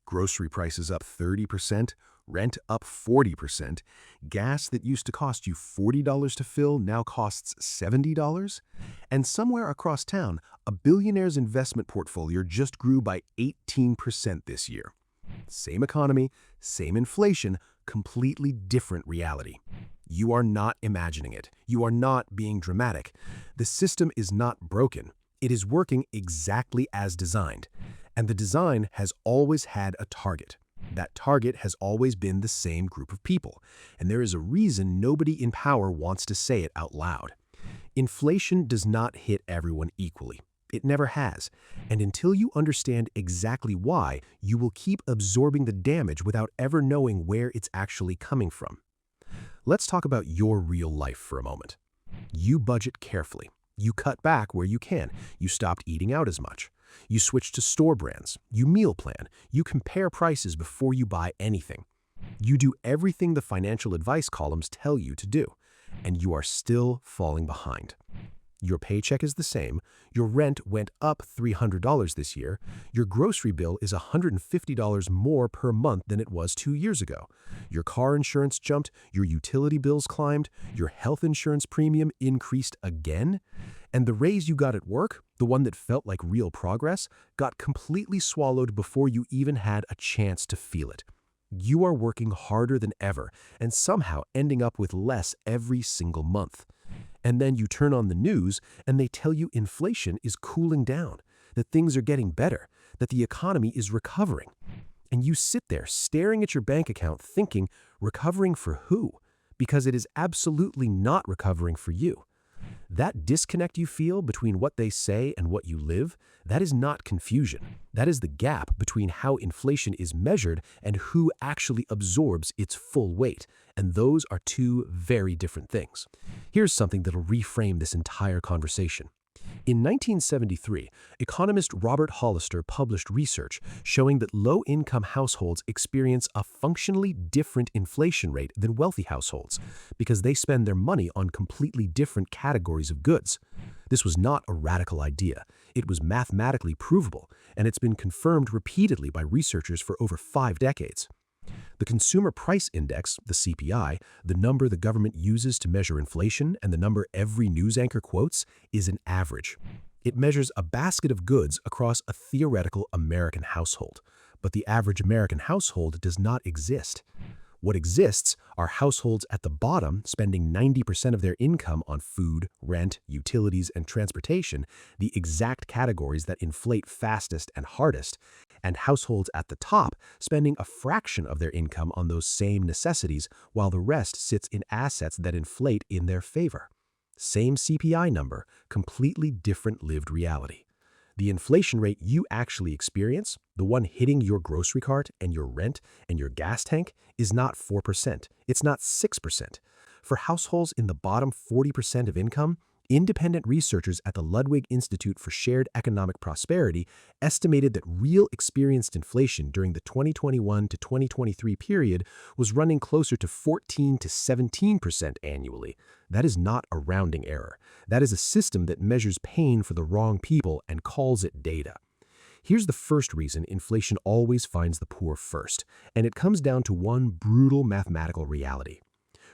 Grocery prices up 30%, rent up 40%, gas that used to cost you $40 to fill now costs $70, and somewhere across town, a billionaire's investment portfolio just grew by 18% this year. Same economy, same inflation, completely different reality. You are not imagining it. You are not being dramatic. The system is not broken. It is working exactly as designed. And the design has always had a target. That target has always been the same group of people. And there is a reason nobody in power wants to say it out loud. Inflation does not hit everyone equally. It never has. And until you understand exactly why, you will keep absorbing the damage without ever knowing where it's actually coming from. Let's talk about your real life for a moment. You budget carefully. You cut back where you can. You stopped eating out as much. You switch to store brands. You meal plan. You compare prices before you buy anything. You do everything the financial advice columns tell you to do, and you are still falling behind. Your paycheck is the same, your rent went up $300 this year, your grocery bill is $150 more per month than it was 2 years ago, your car insurance jumped, your utility bills climbed, your health insurance premium increased again, and the raise you got at work, the one that felt like real progress, got completely swallowed before you even had a chance to feel it. You are working harder than ever and somehow ending up with less every single month. And then you turn on the news and they tell you inflation is cooling down, that things are getting better, that the economy is recovering. And you sit there staring at your bank account thinking, recovering for who? Because it is absolutely not recovering for you. That disconnect you feel between what they say and what you live, that is not confusion. That is the gap between how inflation is measured and who actually absorbs its full weight. And those are two very different things. Here's something that'll reframe this entire conversation. In 1973, economist Robert Hollister published research showing that low-income households experience a functionally different inflation rate than wealthy households because they spend their money on completely different categories of goods. This was not a radical idea. It was mathematically provable, and it's been confirmed repeatedly by researchers for over 5 decades. The Consumer Price Index, the CPI, the number the government uses to measure inflation and the number every news anchor quotes, is an average. It measures a basket of goods across a theoretical American household, but the average American household does not exist. What exists are households at the bottom spending 90% of their income on food, rent, utilities, and transportation, the exact categories that inflate fastest and hardest, and households at the top spending a fraction of their income on those same necessities while the rest sits in assets that inflate in their favor. Same CPI number, completely different lived reality. The inflation rate you actually experience, the one hitting your grocery cart and your rent and your gas tank, is not 4%. It's not 6%. For households in the bottom 40% of income, independent researchers at the Ludwig Institute for Shared Economic Prosperity estimated that real experienced inflation during the 2021 to 2023 period was running closer to 14 to 17% annually. That is not a rounding error. That is a system that measures pain for the wrong people and calls it data. Here's the first reason inflation always finds the poor first, and it comes down to one brutal mathematical reality.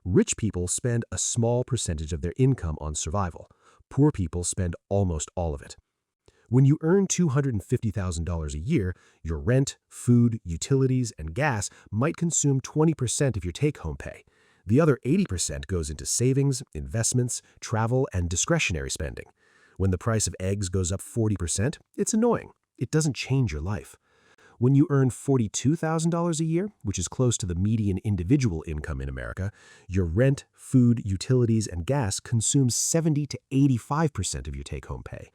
Rich people spend a small percentage of their income on survival. Poor people spend almost all of it. When you earn $250,000 a year, your rent, food, utilities, and gas might consume 20% of your take-home pay. The other 80% goes into savings, investments, travel, and discretionary spending. When the price of eggs goes up 40%, it's annoying. It doesn't change your life. When you earn $42,000 a year, which is close to the median individual income in America, your rent, food, utilities, and gas consumes 70 to 85% of your take-home pay.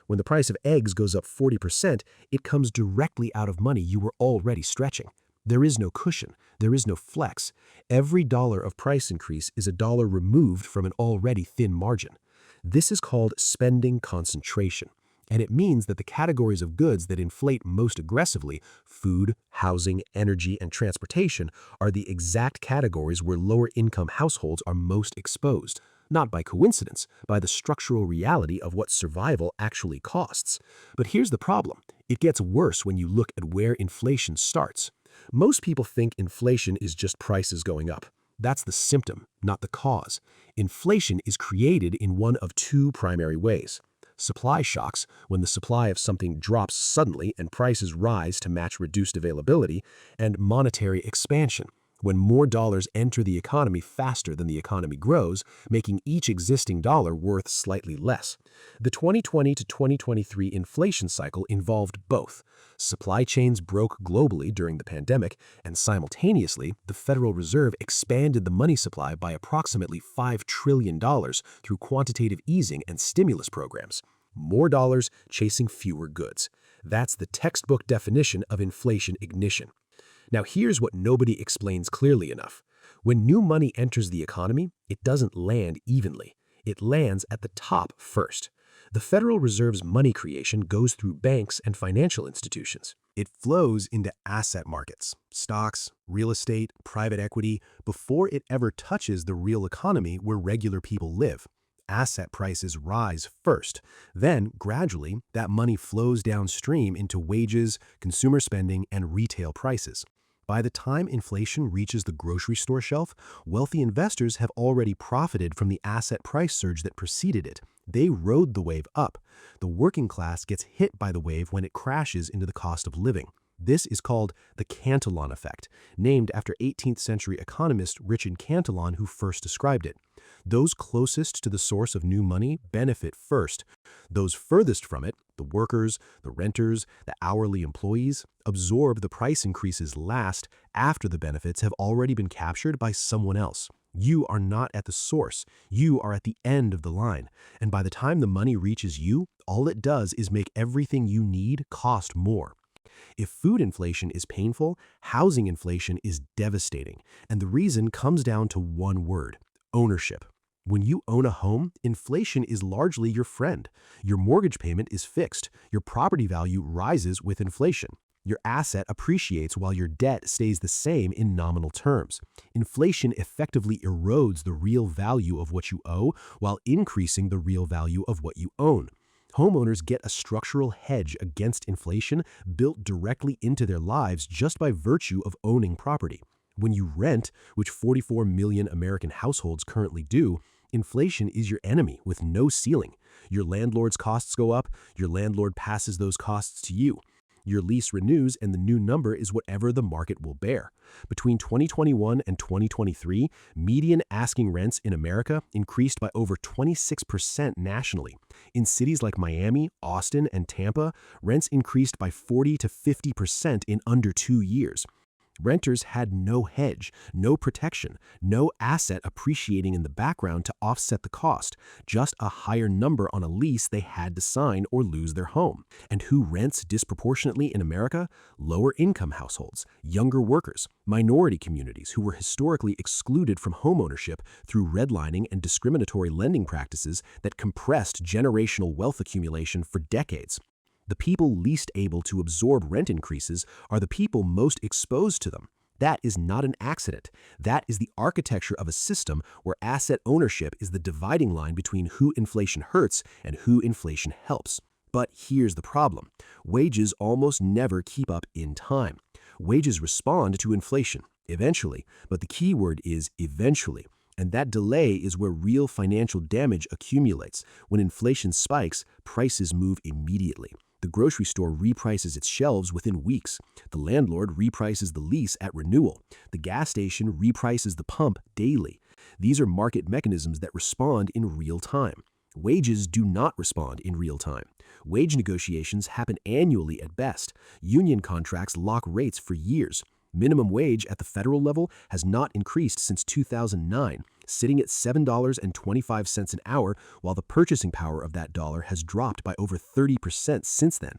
When the price of eggs goes up 40%, it comes directly out of money you were already stretching. There is no cushion. There is no flex. Every dollar of price increase is a dollar removed from an already thin margin. This is called spending concentration. And it means that the categories of goods that inflate most aggressively, food, housing, energy, and transportation, are the exact categories where lower-income households are most exposed. not by coincidence, by the structural reality of what survival actually costs. But here's the problem. It gets worse when you look at where inflation starts. Most people think inflation is just prices going up. That's the symptom, not the cause. Inflation is created in one of two primary ways. Supply shocks, when the supply of something drops suddenly and prices rise to match reduced availability, and monetary expansion, when more dollars enter the economy faster than the economy grows, making each existing dollar worth slightly less. The 2020 to 2023 inflation cycle involved both. Supply chains broke globally during the pandemic, and simultaneously, the Federal Reserve expanded the money supply by approximately $5 trillion through quantitative easing and stimulus programs. More dollars chasing fewer goods. That's the textbook definition of inflation ignition. Now here's what nobody explains clearly enough. When new money enters the economy, it doesn't land evenly. It lands at the top first. The Federal Reserve's money creation goes through banks and financial institutions. It flows into asset markets, stocks, real estate, private equity, before it ever touches the real economy where regular people live. Asset prices rise first. Then, gradually, that money flows downstream into wages, consumer spending, and retail prices. By the time inflation reaches the grocery store shelf, wealthy investors have already profited from the asset price surge that preceded it. They rode the wave up. The working class gets hit by the wave when it crashes into the cost of living. This is called the Cantillon Effect, named after 18th century economist Richard Cantillon, who first described it. Those closest to the source of new money benefit first. Those furthest from it, the workers, the renters, the hourly employees, absorb the price increases last after the benefits have already been captured by someone else. You are not at the source. You are at the end of the line. And by the time the money reaches you, all it does is make everything you need cost more. If food inflation is painful, housing inflation is devastating. And the reason comes down to one word: ownership. When you own a home, inflation is largely your friend. Your mortgage payment is fixed. Your property value rises with inflation. Your asset appreciates while your debt stays the same in nominal terms. Inflation effectively erodes the real value of what you owe while increasing the real value of what you own. Homeowners get a structural hedge against inflation built directly into their lives just by virtue of owning property. When you rent, which 44 million American households currently do, inflation is your enemy with no ceiling. Your landlord's costs go up, your landlord passes those costs to you. Your lease renews and the new number is whatever the market will bear. Between 2021 and 2023, median asking rents in America increased by over 26% nationally. In cities like Miami, Austin, and Tampa, rents increased by 40 to 50% in under 2 years. Renters had no hedge, no protection, no asset appreciating in the background to offset the cost, just a higher number on a lease they had to sign or lose their home. And who rents disproportionately in America? Lower income households, younger workers, minority communities who were historically excluded from homeownership through redlining and discriminatory lending practices that compressed generational wealth accumulation for decades. The people least able to absorb rent increases are the people most exposed to them. That is not an accident. That is the architecture of a system where asset ownership is the dividing line between who inflation hurts and who inflation helps. But here's the problem. Wages almost never keep up in time. Wages respond to inflation, eventually, but the key word is eventually. And that delay is where real financial damage accumulates. When inflation spikes, prices move immediately. The grocery store reprices its shelves within weeks. The landlord reprices the lease at renewal. The gas station reprices the pump daily. These are market mechanisms that respond in real time. Wages do not respond in real time. Wage negotiations happen annually at best. Union contracts lock rates for years. Minimum wage at the federal level has not increased since 2009, sitting at $7.25 an hour, while the purchasing power of that dollar has dropped by over 30% since then.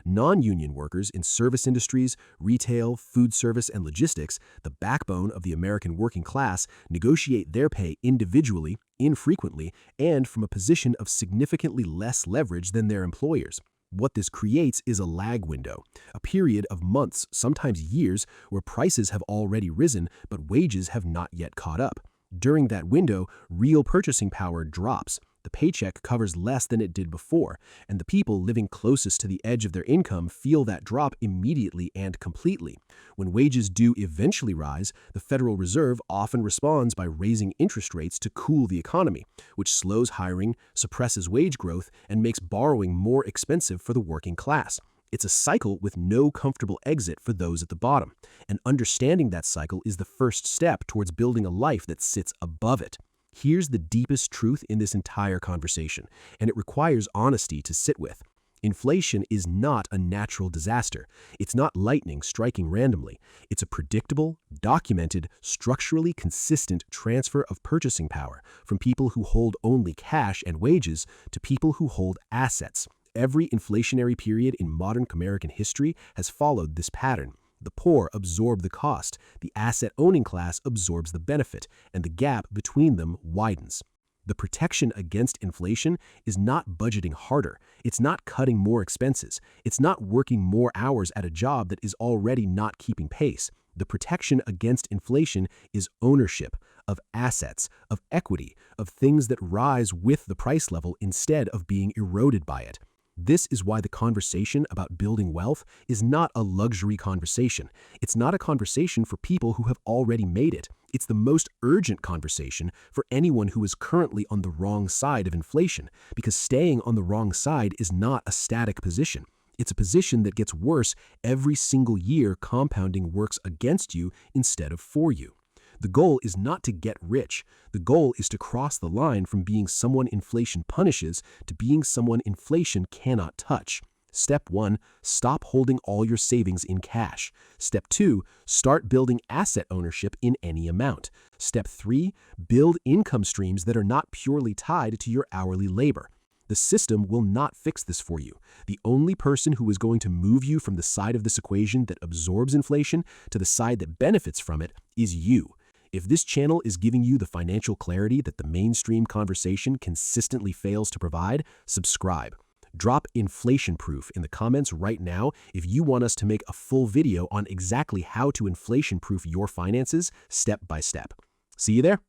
Non-union workers in service industries, retail, food service, and logistics, the backbone of the American working class, negotiate their pay individually, infrequently, and from a position of significantly less leverage than their employers. What this creates is a lag window, a period of months, sometimes years, where prices have already risen, but wages have not yet caught up. During that window, real purchasing power drops. The paycheck covers less than it did before, and the people living closest to the edge of their income feel that drop immediately and completely. When wages do eventually rise, the Federal Reserve often responds by raising interest rates to cool the economy, which slows hiring, suppresses wage growth, and makes borrowing more expensive for the working class. It's a cycle with no comfortable exit for those at the bottom, and understanding that cycle is the first step towards building a life that sits above it. Here's the deepest truth in this entire conversation, and it requires honesty to sit with. Inflation is not a natural disaster. It's not lightning striking randomly. It's a predictable, documented, structurally consistent transfer of purchasing power from people who hold only cash and wages to people who hold assets. Every inflationary period in modern American history has followed this pattern. The poor absorb the cost, the asset-owning class absorbs the benefit, and the gap between them widens. The protection against inflation is not budgeting harder. It's not cutting more expenses. It's not working more hours at a job that is already not keeping pace. The protection against inflation is ownership of assets, of equity, of things that rise with the price level instead of being eroded by it. This is why the conversation about building wealth is not a luxury conversation. It's not a conversation for people who have already made it. It's the most urgent conversation for anyone who is currently on the wrong side of inflation, because staying on the wrong side is not a static position. It's a position that gets worse every single year. Compounding works against you instead of for you. The goal is not to get rich. The goal is to cross the line from being someone inflation punishes to being someone inflation cannot touch. Step 1, stop holding all your savings in cash. Step 2, start building asset ownership in any amount. Step 3, build income streams that are not purely tied to your hourly labor. The system will not fix this for you. The only person who is going to move you from the side of this equation that absorbs inflation to the side that benefits from it is you. If this channel is giving you the financial clarity that the mainstream conversation consistently fails to provide, subscribe. Drop inflation proof in the comments right now if you want us to make a full video on exactly how to inflation proof your finances step by step. See you there.